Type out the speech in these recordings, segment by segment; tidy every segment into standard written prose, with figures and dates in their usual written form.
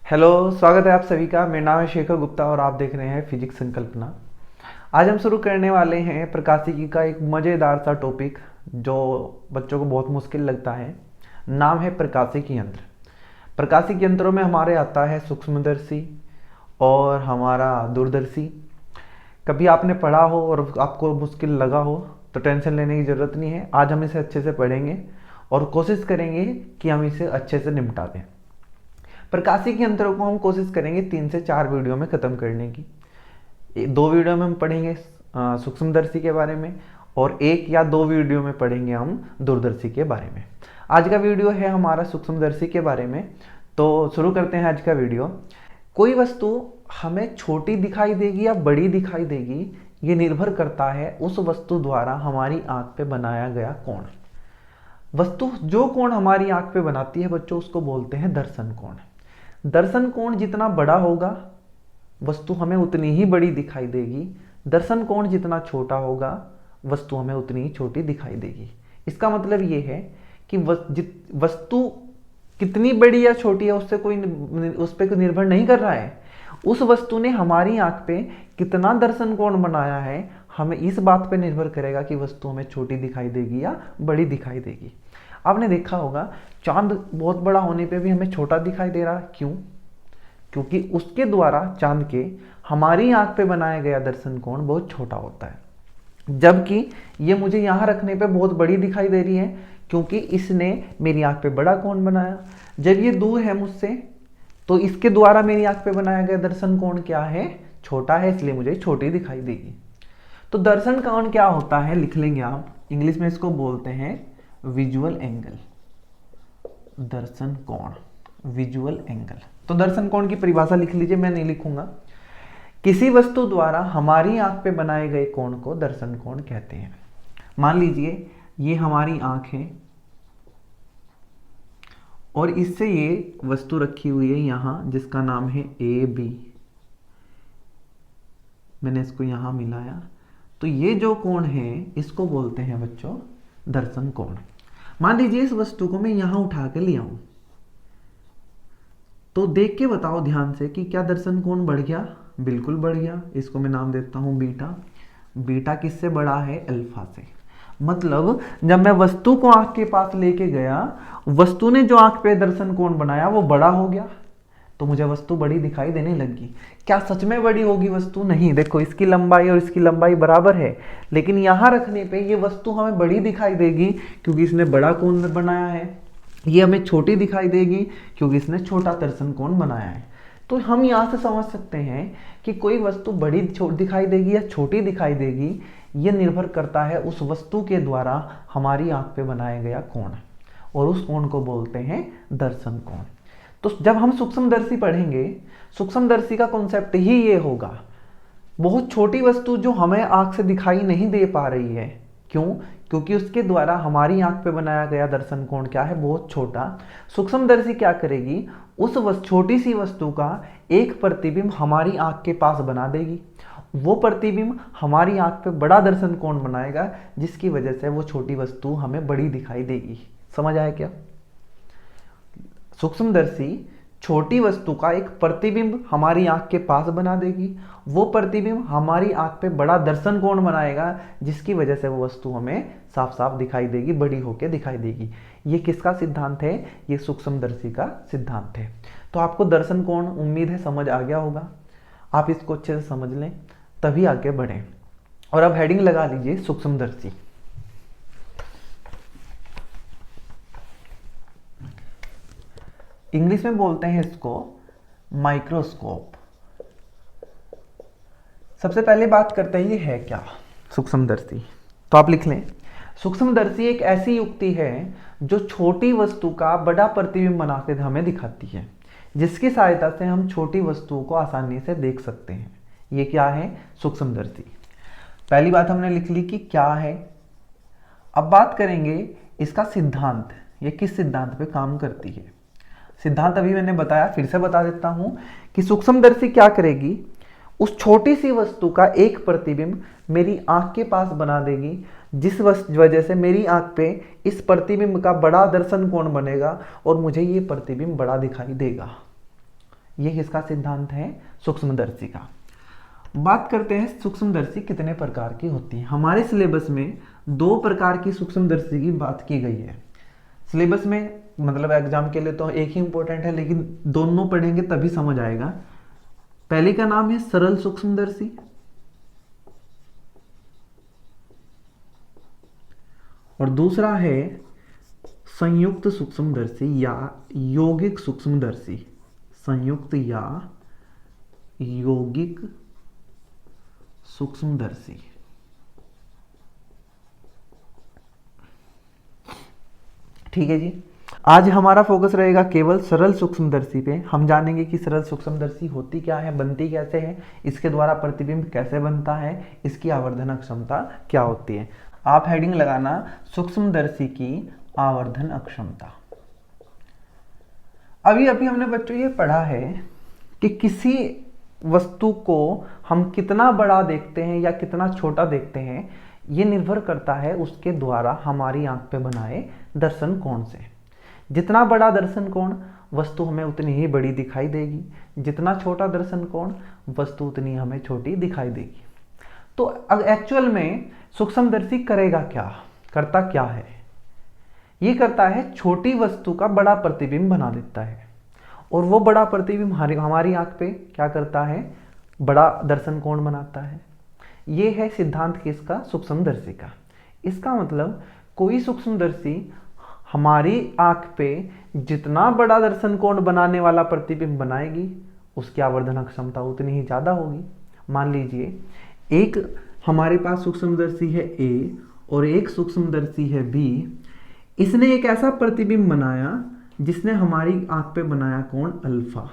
Hello, स्वागत है आप सभी का। मेरा नाम है शेखर गुप्ता और आप देख रहे हैं फिजिक्स संकल्पना। आज हम शुरू करने वाले हैं प्रकाशिकी का एक मज़ेदार सा टॉपिक जो बच्चों को बहुत मुश्किल लगता है। नाम है प्रकाशिकी यंत्र। प्रकाशिकी यंत्रों में हमारे आता है सूक्ष्मदर्शी और हमारा दूरदर्शी। कभी आपने पढ़ा हो और आपको मुश्किल लगा हो तो टेंशन लेने की ज़रूरत नहीं है। आज हम इसे अच्छे से पढ़ेंगे और कोशिश करेंगे कि हम इसे अच्छे से निपटा दें। प्रकाशिकी यंत्रों को हम कोशिश करेंगे 3 से 4 वीडियो में ख़त्म करने की। 2 वीडियो में हम पढ़ेंगे सूक्ष्मदर्शी के बारे में और 1 या 2 वीडियो में पढ़ेंगे हम दूरदर्शी के बारे में। आज का वीडियो है हमारा सूक्ष्मदर्शी के बारे में। तो शुरू करते हैं आज का वीडियो। कोई वस्तु हमें छोटी दिखाई देगी या बड़ी दिखाई देगी, ये निर्भर करता है उस वस्तु द्वारा हमारी आंख पे बनाया गया कोण। वस्तु जो कोण हमारी आंख पे बनाती है बच्चों, उसको बोलते हैं दर्शन कोण। दर्शन कोण जितना बड़ा होगा वस्तु हमें उतनी ही बड़ी दिखाई देगी। दर्शन कोण जितना छोटा होगा वस्तु हमें उतनी ही छोटी दिखाई देगी। इसका मतलब ये है कि वस्तु कितनी बड़ी या छोटी है उस पर निर्भर नहीं कर रहा है। उस वस्तु ने हमारी आंख पे कितना दर्शन कोण बनाया है, हमें इस बात पे निर्भर करेगा कि वस्तु हमें छोटी दिखाई देगी या बड़ी दिखाई देगी। आपने देखा होगा चांद बहुत बड़ा होने पे भी हमें छोटा दिखाई दे रहा है। क्यों? क्योंकि उसके द्वारा चांद के हमारी आंख पे बनाया गया दर्शन कोण बहुत छोटा होता है, जबकि ये मुझे यहाँ रखने पे बहुत बड़ी दिखाई दे रही है क्योंकि इसने मेरी आंख पे बड़ा कोण बनाया। जब ये दूर है मुझसे तो इसके द्वारा मेरी आंख पे बनाया गया दर्शन कोण क्या है? छोटा है, इसलिए मुझे छोटी दिखाई देगी। तो दर्शन कोण क्या होता है लिख लेंगे आप। इंग्लिश में इसको बोलते हैं विजुअल एंगल। दर्शन कोण, विजुअल एंगल। तो दर्शन कोण की परिभाषा लिख लीजिए, मैं नहीं लिखूंगा। किसी वस्तु द्वारा हमारी आंख पे बनाए गए कोण को दर्शन कोण कहते हैं। मान लीजिए ये हमारी आंख है और इससे ये वस्तु रखी हुई है यहां जिसका नाम है ए बी। मैंने इसको यहां मिलाया तो ये जो कोण है इसको बोलते हैं बच्चों दर्शन कोण। मान लीजिए इस वस्तु को मैं यहां उठा के ले आऊं तो देख के बताओ ध्यान से कि क्या दर्शन कोण बढ़ गया? बिल्कुल बढ़ गया। इसको मैं नाम देता हूं बीटा। बीटा किससे बड़ा है? अल्फा से। मतलब जब मैं वस्तु को आंख के पास लेके गया, वस्तु ने जो आंख पे दर्शन कोण बनाया वो बड़ा हो गया तो मुझे वस्तु बड़ी दिखाई देने लगी। क्या सच में बड़ी होगी वस्तु? नहीं। देखो इसकी लंबाई और इसकी लंबाई बराबर है, लेकिन यहां रखने पे ये वस्तु हमें बड़ी दिखाई देगी क्योंकि इसने बड़ा कोण बनाया है। ये हमें छोटी दिखाई देगी क्योंकि इसने छोटा दर्शन कोण बनाया है। तो हम यहाँ से समझ सकते हैं कि कोई वस्तु बड़ी दिखाई देगी या छोटी दिखाई देगी, ये निर्भर करता है उस वस्तु के द्वारा हमारी आंख पे बनाया गया कोण, और उस कोण को बोलते हैं दर्शन कोण। तो जब हम सूक्ष्मदर्शी पढ़ेंगे, सूक्ष्मदर्शी का कॉन्सेप्ट ही ये होगा। बहुत छोटी वस्तु जो हमें आंख से दिखाई नहीं दे पा रही है, क्यों? क्योंकि उसके द्वारा हमारी आंख पे बनाया गया दर्शन कोण क्या है? बहुत छोटा। सूक्ष्मदर्शी क्या करेगी? उस छोटी सी वस्तु का एक प्रतिबिंब हमारी आंख के पास बना देगी। वो प्रतिबिंब हमारी आंख पे बड़ा दर्शन कोण बनाएगा, जिसकी वजह से वो छोटी वस्तु हमें बड़ी दिखाई देगी। समझ आया क्या? सूक्ष्मदर्शी छोटी वस्तु का एक प्रतिबिंब हमारी आंख के पास बना देगी। वो प्रतिबिंब हमारी आंख पे बड़ा दर्शन कोण बनाएगा, जिसकी वजह से वो वस्तु हमें साफ साफ दिखाई देगी, बड़ी होके दिखाई देगी। ये किसका सिद्धांत है? ये सूक्ष्मदर्शी का सिद्धांत है। तो आपको दर्शन कोण उम्मीद है समझ आ गया होगा। आप इसको अच्छे से समझ लें तभी आगे बढ़ें। और अब हेडिंग लगा लीजिए सूक्ष्मदर्शी। इंग्लिश में बोलते हैं इसको माइक्रोस्कोप। सबसे पहले बात करते हैं ये है क्या सूक्ष्मदर्शी। तो आप लिख लें, सूक्ष्मदर्शी एक ऐसी युक्ति है जो छोटी वस्तु का बड़ा प्रतिबिंब बनाकर हमें दिखाती है, जिसकी सहायता से हम छोटी वस्तुओं को आसानी से देख सकते हैं। ये क्या है? सूक्ष्मदर्शी। पहली बात हमने लिख ली कि क्या है। अब बात करेंगे इसका सिद्धांत, ये किस सिद्धांत पे काम करती है। सिद्धांत अभी मैंने बताया, फिर से बता देता हूं कि सूक्ष्मदर्शी क्या करेगी? उस छोटी सी वस्तु का एक प्रतिबिंब मेरी आंख के पास बना देगी, जिस वजह से मेरी आंख पे इस प्रतिबिंब का बड़ा दर्शन कोण बनेगा और मुझे ये प्रतिबिंब बड़ा दिखाई देगा। ये किसका सिद्धांत है? सूक्ष्मदर्शी का। बात करते हैं सूक्ष्मदर्शी कितने प्रकार की होती है। हमारे सिलेबस में 2 प्रकार की सूक्ष्मदर्शी की बात की गई है। सिलेबस में मतलब एग्जाम के लिए तो एक ही इंपॉर्टेंट है, लेकिन दोनों पढ़ेंगे तभी समझ आएगा। पहले का नाम है सरल सूक्ष्मदर्शी और दूसरा है संयुक्त सूक्ष्मदर्शी या यौगिक सूक्ष्मदर्शी। संयुक्त या यौगिक सूक्ष्मदर्शी। ठीक है जी। आज हमारा फोकस रहेगा केवल सरल सूक्ष्मदर्शी पे। हम जानेंगे कि सरल सूक्ष्मदर्शी होती क्या है, बनती कैसे है, इसके द्वारा प्रतिबिंब कैसे बनता है, इसकी आवर्धन क्षमता क्या होती है। आप हेडिंग लगाना सूक्ष्मदर्शी की आवर्धन अक्षमता। अभी हमने बच्चों ये पढ़ा है कि किसी वस्तु को हम कितना बड़ा देखते हैं या कितना छोटा देखते हैं, ये निर्भर करता है उसके द्वारा हमारी आंख पे बनाए दर्शन कोण से। जितना बड़ा दर्शन कोण वस्तु हमें उतनी ही बड़ी दिखाई देगी, जितना छोटा दर्शन कोण वस्तु उतनी हमें छोटी दिखाई देगी। तो एक्चुअल में सूक्ष्मदर्शी करेगा क्या, करता क्या है? ये करता है छोटी वस्तु का बड़ा प्रतिबिंब बना देता है और वो बड़ा प्रतिबिंब हमारी आंख पे क्या करता है? बड़ा दर्शन कोण बनाता है। ये है सिद्धांत किसका? सूक्ष्मदर्शी का। इसका मतलब कोई सूक्ष्मदर्शी हमारी आंख पे जितना बड़ा दर्शन कोण बनाने वाला प्रतिबिंब बनाएगी, उसकी आवर्धन क्षमता उतनी ही ज़्यादा होगी। मान लीजिए एक हमारे पास सूक्ष्मदर्शी है A और एक सूक्ष्मदर्शी है B। इसने एक ऐसा प्रतिबिंब बनाया जिसने हमारी आंख पे बनाया कोण अल्फा,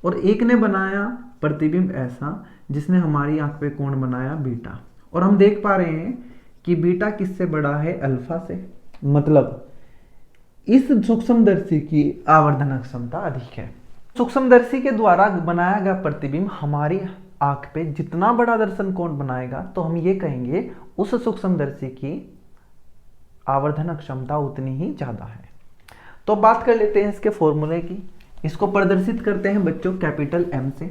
और एक ने बनाया प्रतिबिंब ऐसा जिसने हमारी आंख पे कोण बनाया बीटा। और हम देख पा रहे हैं कि बीटा किससे बड़ा है? अल्फा से। मतलब इस सूक्ष्मदर्शी की आवर्धन क्षमता अधिक है। सूक्ष्मदर्शी के द्वारा बनाया गया प्रतिबिंब हमारी आंख पे जितना बड़ा दर्शन कोण बनाएगा, तो हम ये कहेंगे उस सूक्ष्मदर्शी की आवर्धन क्षमता उतनी ही ज्यादा है। तो बात कर लेते हैं इसके फॉर्मूले की। इसको प्रदर्शित करते हैं बच्चों कैपिटल M से।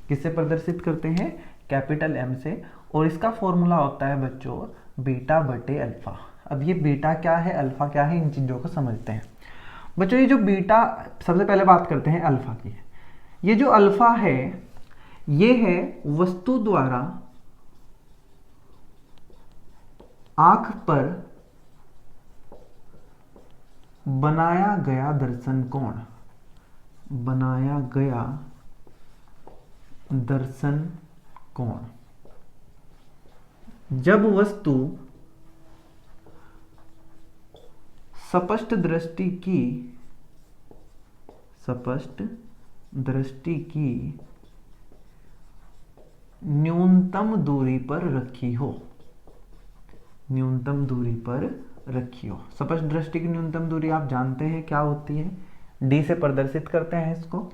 किससे प्रदर्शित करते हैं? कैपिटल M से। और इसका फॉर्मूला होता है बच्चों बीटा बटे अल्फा। अब ये बीटा क्या है, अल्फा क्या है, इन चीजों को समझते हैं बच्चों। ये जो बीटा, सबसे पहले बात करते हैं अल्फा की। ये जो अल्फा है ये है वस्तु द्वारा आंख पर बनाया गया दर्शन कोण। बनाया गया दर्शन कोण जब वस्तु स्पष्ट दृष्टि की न्यूनतम दूरी पर रखी हो। न्यूनतम दूरी पर रखी हो। स्पष्ट दृष्टि की न्यूनतम दूरी आप जानते हैं क्या होती है? D से प्रदर्शित करते हैं इसको,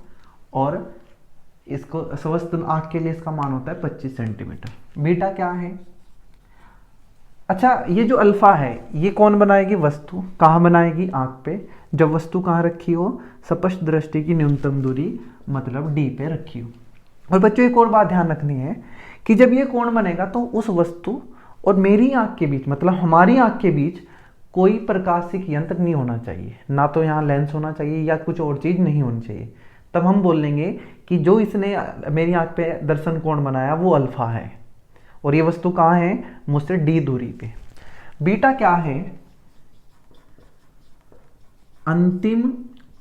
और इसको स्वस्थ आंख के लिए इसका मान होता है 25 सेंटीमीटर। बीटा क्या है? अच्छा, ये जो अल्फा है ये कौन बनाएगी? वस्तु। कहाँ बनाएगी? आंख पे। जब वस्तु कहाँ रखी हो? स्पष्ट दृष्टि की न्यूनतम दूरी मतलब D पे रखी हो। और बच्चों एक और बात ध्यान रखनी है कि जब ये कोण बनेगा तो उस वस्तु और मेरी आंख के बीच, मतलब हमारी आंख के बीच कोई प्रकाशिक यंत्र नहीं होना चाहिए। ना तो यहाँ लेंस होना चाहिए या कुछ और चीज नहीं होनी चाहिए। तब हम बोल लेंगे कि जो इसने मेरी आंख पे दर्शन कोण बनाया वो अल्फा है और ये वस्तु कहाँ है? मुझसे D दूरी पे। बीटा क्या है? अंतिम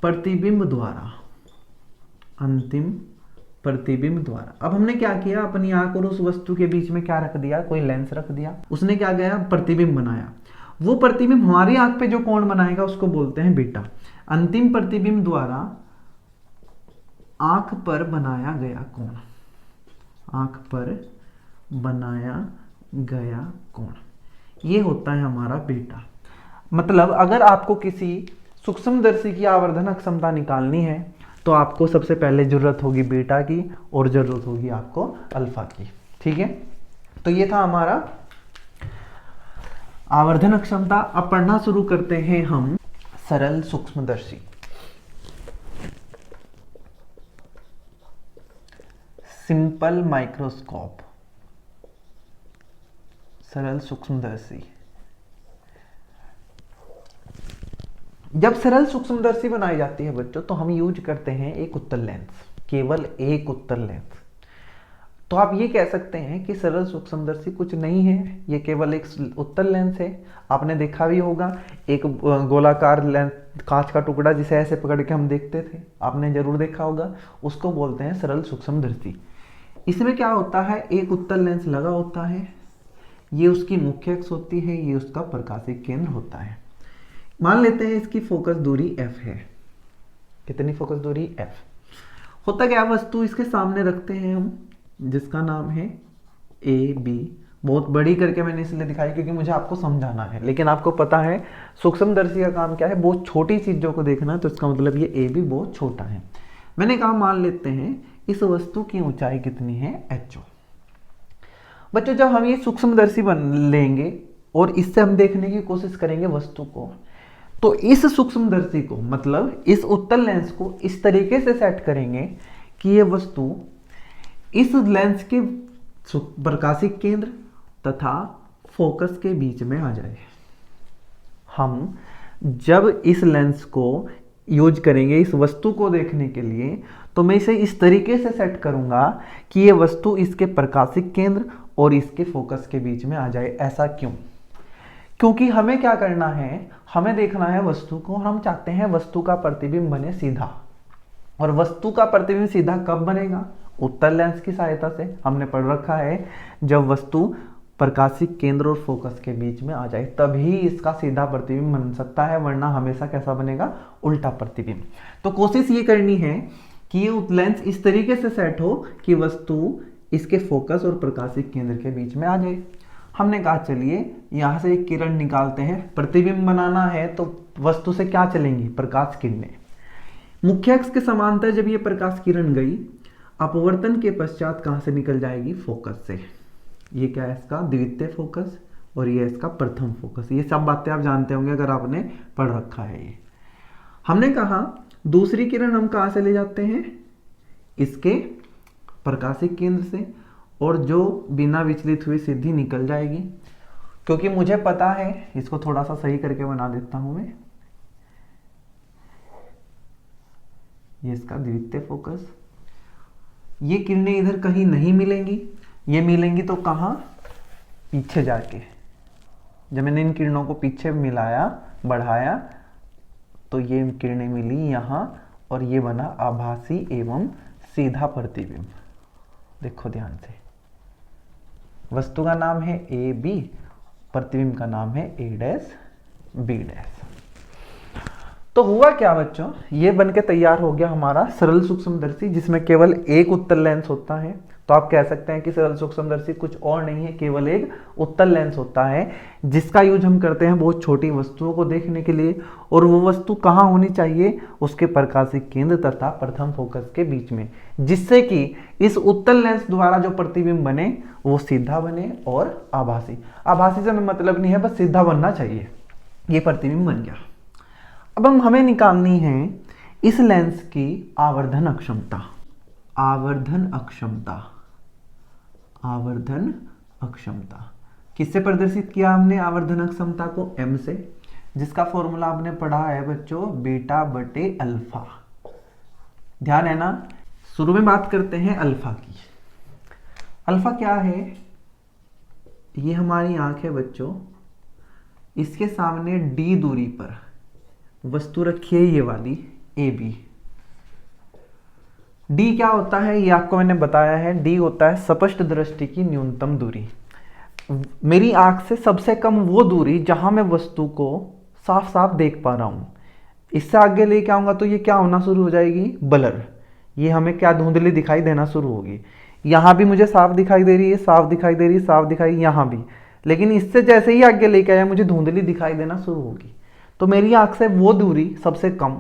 प्रतिबिंब द्वारा। अंतिम प्रतिबिंब द्वारा। अब हमने क्या किया? अपनी आंख और उस वस्तु के बीच में क्या रख दिया? कोई लेंस रख दिया। उसने क्या किया? प्रतिबिंब बनाया। वो प्रतिबिंब हमारी आंख पे जो कोण बनाएगा उसको बोलते हैं बीटा। अंतिम प्रतिबिंब द्वारा आंख पर बनाया गया कोण। आंख पर बनाया गया कोण, ये होता है हमारा बीटा। मतलब अगर आपको किसी सूक्ष्मदर्शी की आवर्धन क्षमता निकालनी है तो आपको सबसे पहले जरूरत होगी बीटा की और जरूरत होगी आपको अल्फा की। ठीक है, तो ये था हमारा आवर्धन क्षमता। अब पढ़ना शुरू करते हैं हम सरल सूक्ष्मदर्शी। सिंपल माइक्रोस्कोप, सरल सूक्ष्मदर्शी। जब सरल सूक्ष्मदर्शी बनाई जाती है बच्चों, तो हम यूज करते हैं एक उत्तल लेंस, केवल एक उत्तल लेंस। तो आप ये कह सकते हैं कि सरल सूक्ष्मदर्शी कुछ नहीं है, ये केवल एक उत्तल लेंस है। आपने देखा भी होगा एक गोलाकार लेंस, कांच का टुकड़ा जिसे ऐसे पकड़ के हम देखते थे, आपने जरूर देखा होगा, उसको बोलते हैं सरल सूक्ष्मदर्शी। इसमें क्या होता है, एक उत्तल लेंस लगा होता है, ये उसकी मुख्य अक्ष होती है, ये उसका प्रकाशिक केंद्र होता है। मान लेते हैं इसकी फोकस दूरी f है। कितनी फोकस दूरी? f। होता क्या, वस्तु इसके सामने रखते हैं हम, जिसका नाम है ए बी। बहुत बड़ी करके मैंने इसलिए दिखाई क्योंकि मुझे आपको समझाना है, लेकिन आपको पता है सूक्ष्मदर्शी का काम क्या है, बहुत छोटी चीजों को देखना, तो इसका मतलब ये ए बी बहुत छोटा है। मैंने कहा मान लेते हैं इस वस्तु की ऊंचाई कितनी है, एच ओ। बच्चों जब हम ये सूक्ष्मदर्शी बन लेंगे और इससे हम देखने की कोशिश करेंगे वस्तु को, तो इस सूक्ष्मदर्शी को, मतलब इस उत्तल लेंस को इस तरीके से सेट करेंगे कि ये वस्तु इस लेंस के प्रकाशिक केंद्र तथा फोकस के बीच में आ जाए। हम जब इस लेंस को यूज करेंगे इस वस्तु को देखने के लिए, तो मैं इसे इस तरीके से सेट करूंगा कि ये वस्तु इसके प्रकाशिक केंद्र और इसके फोकस के बीच में आ जाए। ऐसा क्यों? क्योंकि हमें क्या करना है, हमें देखना है वस्तु को, हम चाहते हैं वस्तु का प्रतिबिंब बने सीधा। और वस्तु का प्रतिबिंब सीधा कब बनेगा? उत्तल लेंस की सहायता से। हमने पढ़ रखा है जब वस्तु प्रकाशिक केंद्र और फोकस के बीच में आ जाए तभी इसका सीधा प्रतिबिंब बन सकता है, वरना हमेशा कैसा बनेगा? उल्टा प्रतिबिंब। तो कोशिश ये करनी है कि ये लेंस इस तरीके से सेट हो कि वस्तु इसके फोकस और प्रकाशिक केंद्र के बीच में आ जाए। हमने कहा चलिए यहां से एक किरण निकालते हैं। प्रतिबिंब बनाना है तो वस्तु से क्या चलेंगी? प्रकाश किरणें। मुख्य अक्ष के समांतर जब ये प्रकाश किरण गई, अपवर्तन के पश्चात कहां से निकल जाएगी? फोकस से। ये क्या है? इसका द्वितीय फोकस और ये इसका प्रथम फोकस। ये सब बातें आप जानते होंगे अगर आपने पढ़ रखा है ये। हमने कहा दूसरी किरण हम कहां से ले जाते हैं? इसके प्रकाशिक केंद्र से, और जो बिना विचलित हुई सीधी निकल जाएगी। क्योंकि मुझे पता है, इसको थोड़ा सा सही करके बना देता हूं मैं, ये इसका द्वितीय फोकस। ये किरणें इधर कहीं नहीं मिलेंगी, ये मिलेंगी तो कहां? पीछे जाके। जब मैंने इन किरणों को पीछे मिलाया, बढ़ाया, तो ये किरणें मिली यहां और ये बना आभासी एवं सीधा प्रतिबिंब। देखो ध्यान से, वस्तु का नाम है ए बी, प्रतिबिंब का नाम है ए डैश बी डैश। तो हुआ क्या बच्चों, ये बनके तैयार हो गया हमारा सरल सूक्ष्मदर्शी, जिसमें केवल एक उत्तल लेंस होता है। तो आप कह सकते हैं कि सरल सूक्ष्मदर्शी कुछ और नहीं है, केवल एक उत्तल लेंस होता है, जिसका यूज हम करते हैं बहुत छोटी वस्तुओं को देखने के लिए। और वो वस्तु कहाँ होनी चाहिए? उसके प्रकाशिक केंद्र तथा प्रथम फोकस के बीच में, जिससे कि इस उत्तल लेंस द्वारा जो प्रतिबिंब बने वो सीधा बने और आभासी। आभासी से हमें मतलब नहीं है, बस सीधा बनना चाहिए। ये प्रतिबिंब बन गया। अब हमें निकालनी है इस लेंस की आवर्धन अक्षमता। आवर्धन अक्षमता, आवर्धन अक्षमता किससे प्रदर्शित किया हमने? आवर्धन अक्षमता को m से, जिसका फॉर्मूला आपने पढ़ा है बच्चों, बीटा बटे अल्फा। ध्यान है ना? शुरू में बात करते हैं अल्फा की। अल्फा क्या है? ये हमारी आंख है बच्चों, इसके सामने d दूरी पर वस्तु रखी है ये वाली ए बी। डी क्या होता है ये आपको मैंने बताया है, डी होता है स्पष्ट दृष्टि की न्यूनतम दूरी। मेरी आंख से सबसे कम वो दूरी जहां मैं वस्तु को साफ साफ देख पा रहा हूं। इससे आगे लेके आऊंगा तो ये क्या होना शुरू हो जाएगी? ब्लर। ये हमें क्या? धुंधली दिखाई देना शुरू होगी। यहां भी मुझे साफ दिखाई दे रही है, साफ दिखाई दे रही है, साफ दिखाई, यहां भी। लेकिन इससे जैसे ही आगे लेके आया मुझे धुंधली दिखाई देना शुरू होगी। तो मेरी आंख से वो दूरी सबसे कम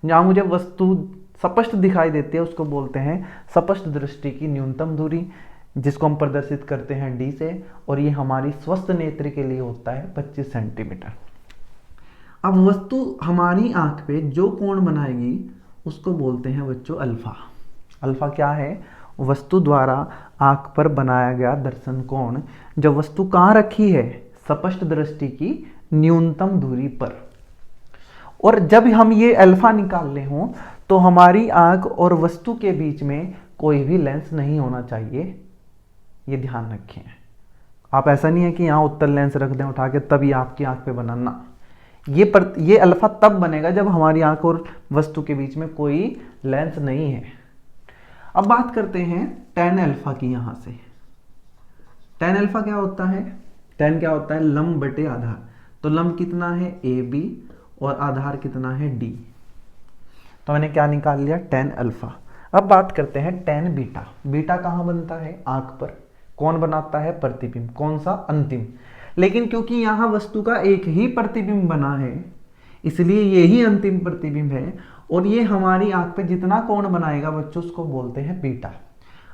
जहां मुझे वस्तु स्पष्ट दिखाई देती है उसको बोलते हैं स्पष्ट दृष्टि की न्यूनतम दूरी, जिसको हम प्रदर्शित करते हैं डी से। और ये हमारी स्वस्थ नेत्र के लिए होता है 25 सेंटीमीटर। अब वस्तु हमारी आंख पे जो कोण बनाएगी उसको बोलते हैं बच्चों अल्फा। अल्फा क्या है? वस्तु द्वारा आंख पर बनाया गया दर्शन कोण जब वस्तु कहाँ रखी है, स्पष्ट दृष्टि की न्यूनतम दूरी पर। और जब हम ये अल्फा निकाल ले हों तो हमारी आंख और वस्तु के बीच में कोई भी लेंस नहीं होना चाहिए, ये ध्यान रखें। आप ऐसा नहीं है कि यहाँ उत्तल लेंस रख दें उठा के तभी आपकी आंख पे बनाना, ये अल्फा तब बनेगा जब हमारी आंख और वस्तु के बीच में कोई लेंस नहीं है। अब बात करते हैं tan अल्फा की। यहाँ से tan अल्फा क्या होता है, tan क्या होता है, लंब बटे आधार। तो लंब कितना है AB और आधार कितना है D। तो मैंने क्या निकाल लिया, tan अल्फा। अब बात करते हैं tan बीटा। बीटा कहाँ बनता है, आंख पर। कौन बनाता है, प्रतिबिंब। कौन सा, अंतिम। लेकिन क्योंकि यहाँ वस्तु का एक ही प्रतिबिंब बना है इसलिए ये ही अंतिम प्रतिबिंब है, और ये हमारी आंख पे जितना कोण बनाएगा बच्चों उसको बोलते हैं बीटा।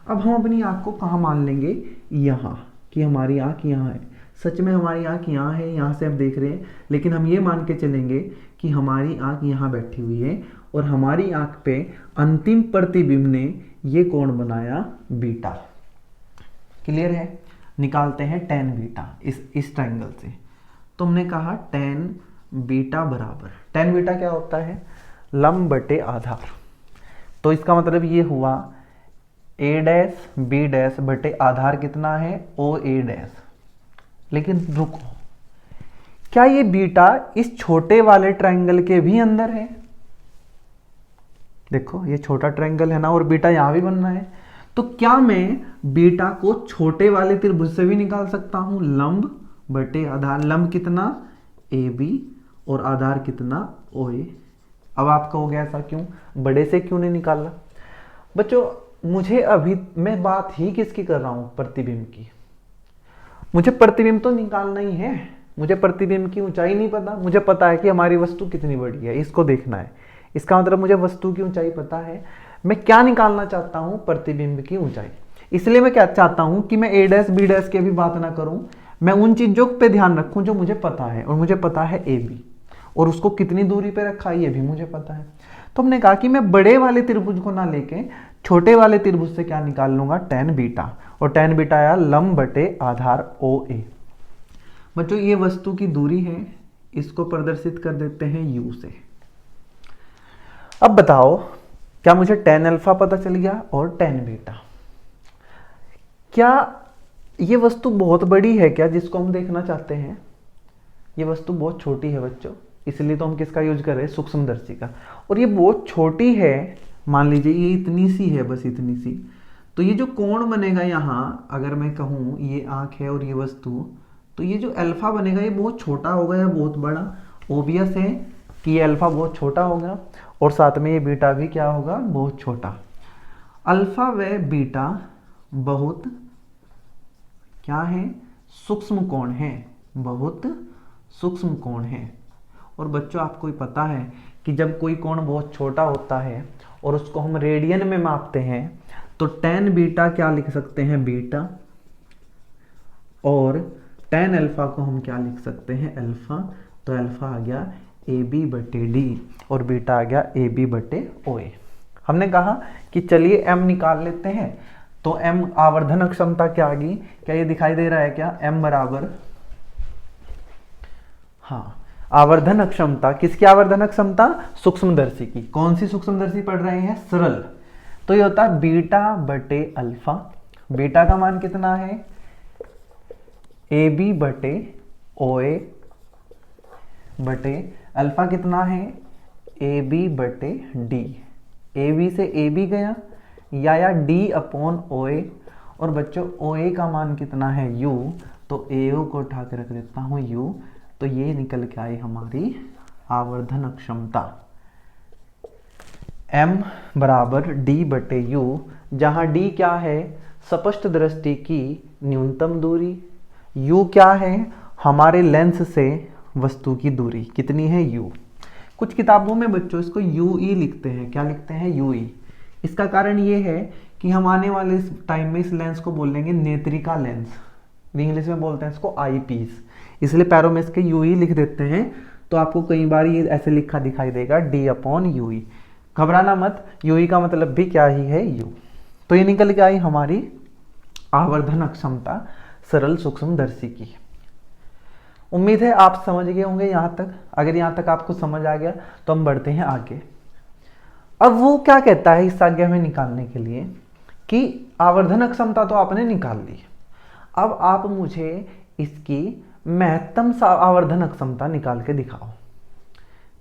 अब हम अपनी आंख को कहाँ मान लेंगे, यहाँ, कि हमारी आंख यहाँ है। सच में हमारी आंख यहाँ है, यहाँ से हम देख रहे हैं, लेकिन हम ये मान के चलेंगे कि हमारी आंख यहाँ बैठी हुई है और हमारी आंख पे अंतिम प्रतिबिंब ने ये कोण बनाया बीटा। क्लियर है। निकालते हैं tan बीटा इस ट्रायंगल से। तुमने कहा tan बीटा बराबर, tan बीटा क्या होता है, लंब बटे आधार। तो इसका मतलब ये हुआ a डैश b डैश बटे आधार कितना है, OA डैश। लेकिन रुको, क्या ये बीटा इस छोटे वाले ट्रायंगल के भी अंदर है। देखो ये छोटा ट्रायंगल है ना, और बीटा यहां भी बनना है। तो क्या मैं बीटा को छोटे वाले त्रिभुज से भी निकाल सकता हूं, लंब बटे आधार। लंब कितना, AB और आधार कितना, OA। अब आप कहोगे ऐसा क्यों, बड़े से क्यों नहीं निकाला। बच्चों मुझे अभी मैं बात ही किसकी कर रहा हूं, प्रतिबिंब की। मुझे प्रतिबिंब तो निकालना ही है, मुझे प्रतिबिंब की ऊंचाई नहीं पता। मुझे पता है कि हमारी वस्तु कितनी बड़ी है, इसको देखना है। इसका मतलब मुझे वस्तु की ऊंचाई पता है। मैं क्या निकालना चाहता हूं, प्रतिबिंब की ऊंचाई। इसलिए मैं क्या चाहता हूं कि मैं A डैश B डैश की भी बात ना करूं, मैं उन चीजों पे ध्यान रखूं जो मुझे पता है। और मुझे पता है AB, और उसको कितनी दूरी पे रखा है ये भी मुझे पता है। तो हमने कहा कि मैं बड़े वाले त्रिभुज को ना लेके छोटे वाले त्रिभुज से क्या निकाल लूंगा, tan बीटा। और tan बीटा आया लंब बटे आधार OA। बच्चों ये वस्तु की दूरी है, इसको प्रदर्शित कर देते हैं U से। अब बताओ, क्या मुझे tan अल्फा पता चल गया और tan बीटा। क्या ये वस्तु बहुत बड़ी है क्या जिसको हम देखना चाहते हैं। ये वस्तु बहुत छोटी है बच्चों, इसलिए तो हम किसका यूज कर रहे हैं, सूक्ष्मदर्शी का। और ये बहुत छोटी है, मान लीजिए ये इतनी सी है, बस इतनी सी। तो ये जो कोण बनेगा यहाँ, अगर मैं कहूँ ये आंख है और ये वस्तु, तो ये जो अल्फा बनेगा ये बहुत छोटा होगा या बहुत बड़ा। ओबियस है कि ये अल्फा बहुत छोटा होगा, और साथ में ये बीटा भी क्या होगा, बहुत छोटा। अल्फा व बीटा बहुत क्या है, सूक्ष्म कोण है, बहुत सूक्ष्म कोण है। और बच्चों आपको ही पता है कि जब कोई कोण बहुत छोटा होता है और उसको हम रेडियन में मापते हैं तो tan बीटा क्या लिख सकते हैं, बीटा। और tan अल्फा को हम क्या लिख सकते हैं, अल्फा। तो अल्फा आ गया AB बटे D और बीटा आ गया AB बटे OA। हमने कहा कि चलिए m निकाल लेते हैं। तो m आवर्धन क्षमता क्या आ गई, क्या ये दिखाई दे रहा है क्या, m बराबर, हाँ आवर्धन क्षमता। किसकी आवर्धन क्षमता, सूक्ष्मदर्शी की। कौन सी सूक्ष्मदर्शी पढ़ रहे हैं, सरल। तो ये होता है बीटा बटे अल्फा। बीटा का मान कितना है, AB बटे OA बटे अल्फा कितना है, AB बटे D। AB से AB गया या D अपॉन OA। और बच्चों OA का मान कितना है, U। तो AO को उठा के रख देता हूँ U। तो ये निकल के आई हमारी आवर्धन क्षमता, M बराबर D बटे U, जहाँ D क्या है, स्पष्ट दृष्टि की न्यूनतम दूरी। U क्या है, हमारे लेंस से वस्तु की दूरी कितनी है, U। कुछ किताबों में बच्चों इसको UE लिखते हैं। क्या लिखते हैं, UE। इसका कारण ये है कि हम आने वाले इस टाइम में इस लेंस को बोलेंगे नेत्रिका लेंस। इंग्लिश में बोलते हैं इसको आई पीस, इसलिए पैरों में इसके UE लिख देते हैं। तो आपको कई बार ये ऐसे लिखा दिखाई देगा D अपॉन UE। घबराना मत, UE का मतलब भी क्या ही है, U। तो ये निकल के आई हमारी आवर्धन अक्षमता सरल सूक्ष्मदर्शी की। उम्मीद है आप समझ गए होंगे यहाँ तक। अगर यहाँ तक आपको समझ आ गया तो हम बढ़ते हैं आगे। अब वो क्या कहता है इस आज्ञा में निकालने के लिए कि आवर्धन अक्षमता तो आपने निकाल ली, अब आप मुझे इसकी महत्तम आवर्धन अक्षमता निकाल के दिखाओ।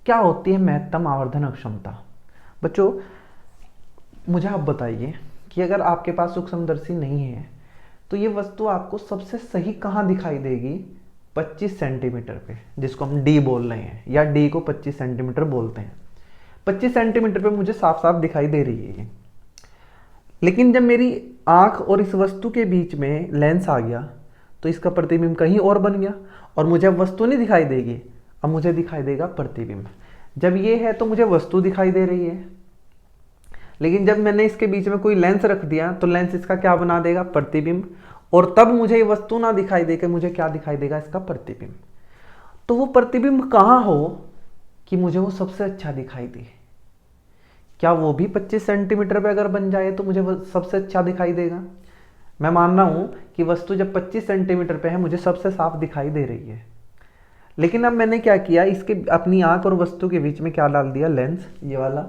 क्या होती है महत्तम आवर्धन अक्षमता? बच्चों मुझे आप बताइए कि अगर आपके पास सूक्ष्मदर्शी नहीं है तो ये वस्तु आपको सबसे सही कहाँ दिखाई देगी? 25 सेंटीमीटर पे, जिसको हम डी बोल रहे हैं, या डी को 25 सेंटीमीटर बोलते हैं। 25 सेंटीमीटर पे मुझे साफ साफ दिखाई दे रही है ये। लेकिन जब मेरी आंख और इस वस्तु के बीच में लेंस आ गया तो इसका प्रतिबिंब कहीं और बन गया और मुझे अब वस्तु नहीं दिखाई देगी, अब मुझे दिखाई देगा प्रतिबिंब। जब ये है तो मुझे वस्तु दिखाई दे रही है, लेकिन जब मैंने इसके बीच में कोई लेंस रख दिया तो लेंस इसका क्या बना देगा? प्रतिबिंब। और तब मुझे ये वस्तु ना दिखाई देकर मुझे क्या दिखाई देगा? इसका प्रतिबिंब। तो वो प्रतिबिंब कहाँ हो कि मुझे वो सबसे अच्छा दिखाई दे? क्या वो भी 25 सेंटीमीटर पे अगर बन जाए तो मुझे वो सबसे अच्छा दिखाई देगा? मैं मान रहा हूं कि वस्तु जब 25 सेंटीमीटर पे है मुझे सबसे साफ दिखाई दे रही है, लेकिन अब मैंने क्या किया, इसके अपनी आंख और वस्तु के बीच में क्या डाल दिया? लेंस, ये वाला।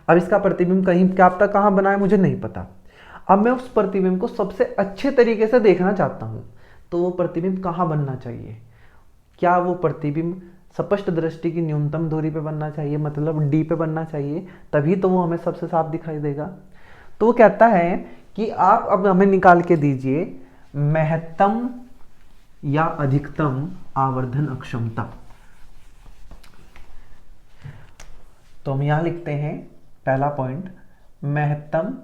अब इसका प्रतिबिंब कहीं क्या पता कहाँ बना है मुझे नहीं पता। अब मैं उस प्रतिबिंब को सबसे अच्छे तरीके से देखना चाहता हूँ, तो वो प्रतिबिंब कहाँ बनना चाहिए? क्या वो प्रतिबिंब स्पष्ट दृष्टि की न्यूनतम दूरी पे बनना चाहिए, मतलब डी पे बनना चाहिए, तभी तो वो हमें सबसे साफ दिखाई देगा। तो वो कहता है कि आप अब हमें निकाल के दीजिए महत्तम या अधिकतम आवर्धन अक्षमता। तो हम यहां लिखते हैं पहला पॉइंट, महत्तम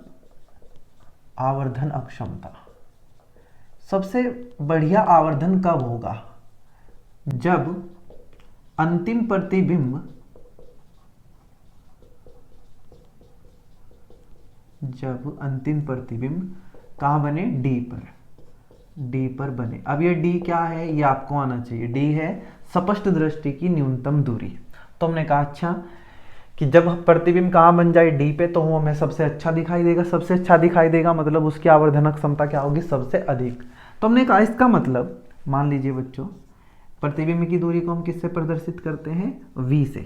आवर्धन अक्षमता। सबसे बढ़िया आवर्धन कब होगा? जब अंतिम प्रतिबिंब कहाँ बने? डी पर बने। अब ये डी क्या है? ये आपको आना चाहिए। डी है स्पष्ट दृष्टि की न्यूनतम दूरी। तो हमने कहा अच्छा कि जब प्रतिबिंब कहाँ बन जाए? डी पे, तो वो हमें सबसे अच्छा दिखाई देगा। सबसे अच्छा दिखाई देगा मतलब उसकी आवर्धन क्षमता क्या होगी? सबसे अधिक। तो हमने कहा इसका मतलब, मान लीजिए बच्चों, प्रतिबिंब की दूरी को हम किससे प्रदर्शित करते हैं? v से।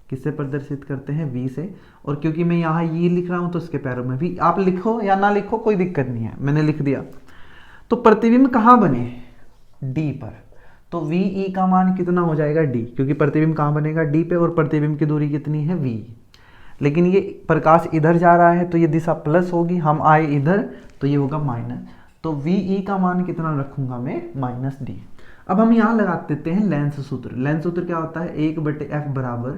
किससे प्रदर्शित करते हैं? v से। और क्योंकि मैं यहाँ ये लिख रहा हूं तो इसके पैरों में भी, आप लिखो या ना लिखो कोई दिक्कत नहीं है, मैंने लिख दिया। तो प्रतिबिंब कहाँ बने? d पर। तो ve का मान कितना हो जाएगा? d, क्योंकि प्रतिबिंब कहाँ बनेगा? d पे, और प्रतिबिंब की दूरी कितनी है? v। लेकिन ये प्रकाश इधर जा रहा है तो ये दिशा प्लस होगी, हम आए इधर तो ये होगा माइनस। तो ve का मान कितना रखूंगा मैं? -d। अब हम यहाँ लगा देते हैं लेंस सूत्र। लेंस सूत्र क्या होता है? 1/f बराबर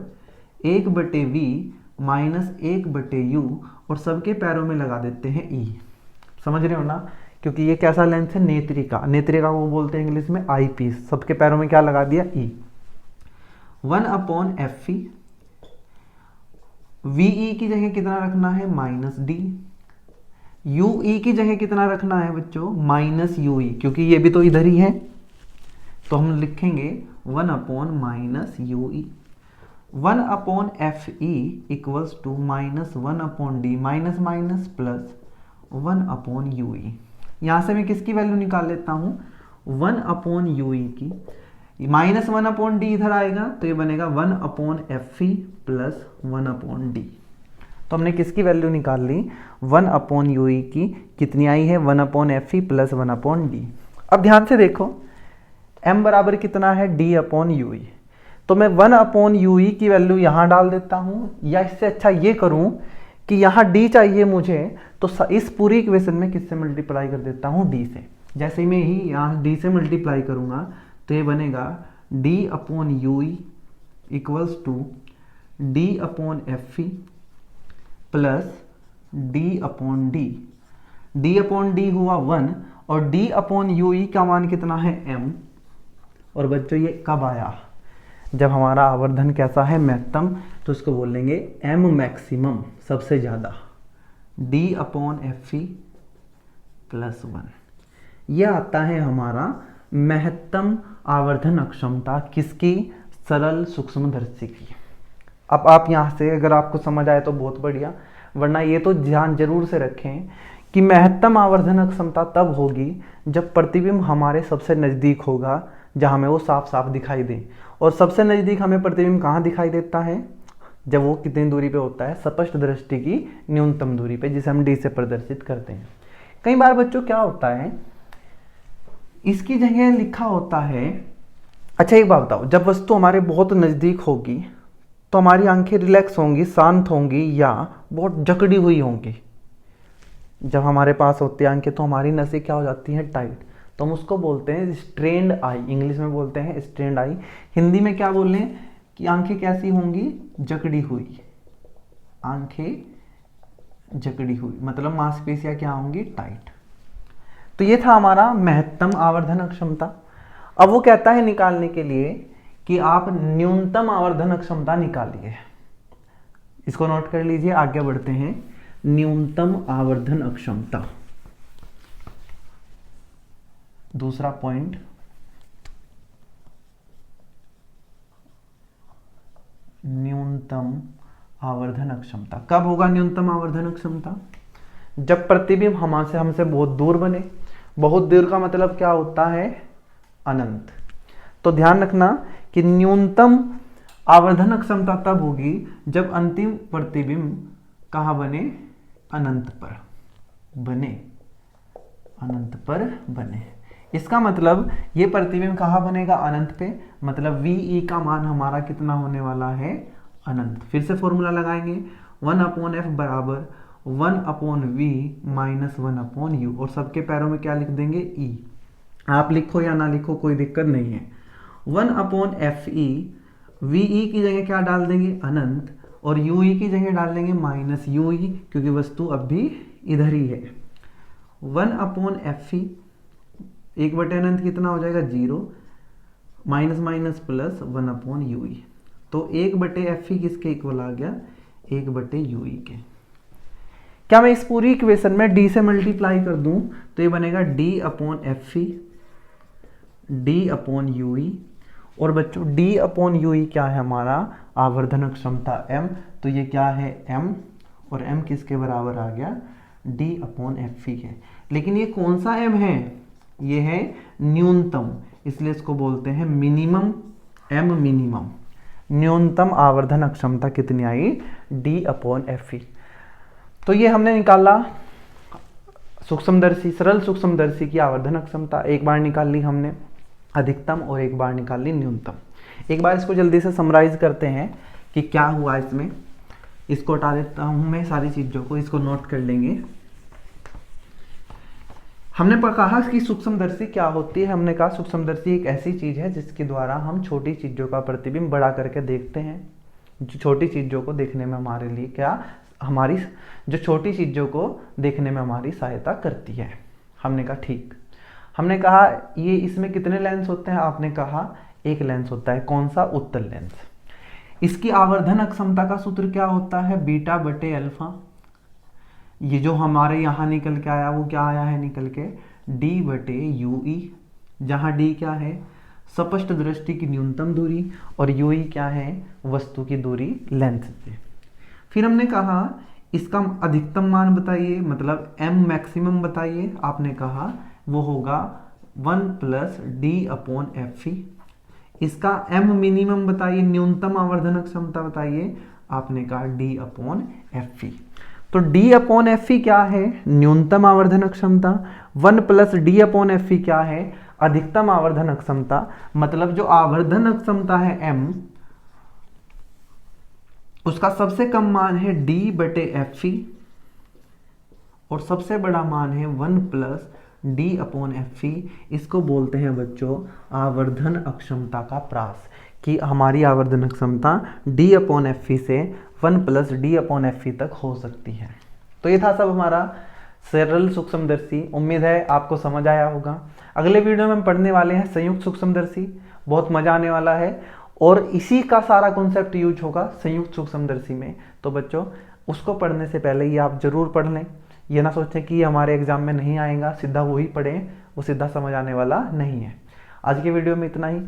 1/v माइनस 1/u, और सबके पैरों में लगा देते हैं e। समझ रहे हो ना? क्योंकि ये कैसा लेंस है? नेत्रिका। नेत्रिका को बोलते हैं इंग्लिश में आई पीस। सबके पैरों में क्या लगा दिया? e। 1/f। ve की जगह कितना रखना है? -d। ue की जगह कितना रखना है बच्चों? -ue, क्योंकि ये भी तो इधर ही है। तो हम लिखेंगे 1/-ue। 1/fe equals to -1/d, minus minus plus 1/ue। यहाँ से मैं किसकी वैल्यू निकाल लेता हूँ? 1/ue की। -1/d इधर आएगा तो ये बनेगा 1/fe प्लस 1/d। तो हमने किसकी वैल्यू निकाल ली? 1/ue की। कितनी आई है? 1/fe plus 1/d। अब ध्यान से देखो, m बराबर कितना है? d/ue। तो मैं 1/ue की वैल्यू यहाँ डाल देता हूँ, या इससे अच्छा ये करूँ कि यहाँ d चाहिए मुझे, तो इस पूरी इक्वेशन में किससे मल्टीप्लाई कर देता हूँ? d से। जैसे ही मैं ही यहाँ d से मल्टीप्लाई करूँगा तो ये बनेगा d/ue equals to d/fe plus d/d। d/d हुआ 1 और d/ue का मान कितना है? m। और बच्चों ये कब आया? जब हमारा आवर्धन कैसा है? महत्तम। तो इसको बोलेंगे m मैक्सिमम, सबसे ज़्यादा, d/fe प्लस 1। यह आता है हमारा महत्तम आवर्धन अक्षमता किसकी? सरल सूक्ष्मदर्शी की। अब आप यहाँ से अगर आपको समझ आए तो बहुत बढ़िया, वरना ये तो ध्यान जरूर से रखें कि महत्तम आवर्धन क्षमता तब होगी जब प्रतिबिंब हमारे सबसे नज़दीक होगा, जहाँ हमें वो साफ साफ दिखाई दे। और सबसे नज़दीक हमें प्रतिबिंब कहाँ दिखाई देता है? जब वो कितनी दूरी पे होता है? स्पष्ट दृष्टि की न्यूनतम दूरी पे, जिसे हम डी से प्रदर्शित करते हैं। कई बार बच्चों क्या होता है, इसकी जगह लिखा होता है, अच्छा एक बात बताओ, जब वस्तु हमारे बहुत नज़दीक होगी तो हमारी आंखें रिलैक्स होंगी, शांत होंगी, या बहुत जकड़ी हुई होंगी? जब हमारे पास होती है आंखें तो हमारी नसें क्या हो जाती हैं? टाइट। तो हम उसको बोलते हैं स्ट्रेन्ड आई, इंग्लिश में बोलते हैं स्ट्रेन्ड आई। हिंदी में क्या बोल रहे हैं कि आंखें कैसी होंगी? जकड़ी हुई। आंखें जकड़ी हुई मतलब मांसपेशियां क्या होंगी? टाइट। तो ये था हमारा महत्तम आवर्धन क्षमता। अब वो कहता है निकालने के लिए कि आप न्यूनतम आवर्धन क्षमता निकालिए। इसको नोट कर लीजिए, आगे बढ़ते हैं। न्यूनतम आवर्धन क्षमता, दूसरा पॉइंट, न्यूनतम आवर्धन क्षमता। कब होगा न्यूनतम आवर्धन क्षमता? जब प्रतिबिंब हमसे बहुत दूर बने। बहुत दूर का मतलब क्या होता है? अनंत। तो ध्यान रखना कि न्यूनतम आवर्धन क्षमता तब होगी जब अंतिम प्रतिबिंब कहाँ बने? अनंत पर बने। अनंत पर बने। इसका मतलब ये प्रतिबिंब कहाँ बनेगा? अनंत पे। मतलब VE का मान हमारा कितना होने वाला है? अनंत। फिर से फॉर्मूला लगाएंगे, 1/f बराबर 1/v माइनस 1/u, और सबके पैरों में क्या लिख देंगे? E। आप लिखो या ना लिखो कोई दिक्कत नहीं है। 1/fe, VE की जगह क्या डाल देंगे? अनंत, और UE की जगह डाल देंगे माइनस UE, क्योंकि वस्तु अब भी इधर ही है। 1/fe, 1 बटे अनंत कितना हो जाएगा? 0, माइनस माइनस प्लस 1/UE। तो 1/fe किसके इक्वल आ गया? 1/UE के। क्या मैं इस पूरी इक्वेशन में d से मल्टीप्लाई कर दूं तो ये बनेगा d/fe d/UE। और बच्चों d/UE क्या है? हमारा आवर्धन क्षमता m। तो ये क्या है? m, और m किसके बराबर आ गया? d/fe है। लेकिन ये कौन सा m है? ये है न्यूनतम, इसलिए इसको बोलते हैं मिनिमम, m मिनिमम। न्यूनतम आवर्धन क्षमता कितनी आई? d/fe। तो ये हमने निकाला सूक्ष्मदर्शी, सरल सूक्ष्मदर्शी की आवर्धन क्षमता। एक बार निकाल ली हमने अधिकतम और एक बार निकाल ली न्यूनतम। एक बार इसको जल्दी से समराइज करते हैं कि क्या हुआ इसमें। इसको हटा देता हूं मैं सारी चीजों को, इसको नोट कर लेंगे। हमने कहा कि सूक्ष्मदर्शी क्या होती है। हमने कहा सूक्ष्मदर्शी एक ऐसी चीज है जिसके द्वारा हम छोटी चीजों का प्रतिबिंब बड़ा करके देखते हैं। जो छोटी चीजों को देखने में हमारे लिए क्या हमारी जो छोटी चीजों को देखने में हमारी सहायता करती है। हमने कहा ठीक। हमने कहा ये इसमें कितने लेंस होते हैं? आपने कहा एक लेंस होता है। कौन सा? उत्तल लेंस। इसकी आवर्धन क्षमता का सूत्र क्या होता है? β/α। ये जो हमारे यहाँ निकल के आया वो क्या आया है निकल के? d/UE, जहाँ d क्या है? स्पष्ट दृष्टि की न्यूनतम दूरी, और UE क्या है? वस्तु की दूरी लेंस से। फिर हमने कहा इसका अधिकतम मान बताइए, मतलब m मैक्सिमम बताइए। आपने कहा वो होगा 1 + d/fe। इसका m मिनिमम बताइए, न्यूनतम आवर्धन क्षमता बताइए। आपने कहा d/fe। तो d/fe क्या है? न्यूनतम आवर्धन क्षमता। 1 + d/fe क्या है? अधिकतम आवर्धन क्षमता। मतलब जो आवर्धन क्षमता है m, उसका सबसे कम मान है d/fe, और सबसे बड़ा मान है 1 + d/fe। इसको बोलते हैं बच्चों आवर्धन अक्षमता का प्रास, कि हमारी आवर्धन क्षमता d/fe से 1 + d/fe तक हो सकती है। तो ये था सब हमारा सरल सूक्ष्मदर्शी। उम्मीद है आपको समझ आया होगा। अगले वीडियो में हम पढ़ने वाले हैं संयुक्त सूक्ष्मदर्शी। बहुत मजा आने वाला है, और इसी का सारा कॉन्सेप्ट यूज होगा संयुक्त सूक्ष्मदर्शी में। तो बच्चों उसको पढ़ने से पहले ये आप जरूर पढ़ लें। ये ना सोचें कि हमारे एग्जाम में नहीं आएगा, सीधा वही पढ़ें, वो सीधा समझ आने वाला नहीं है। आज के वीडियो में इतना ही।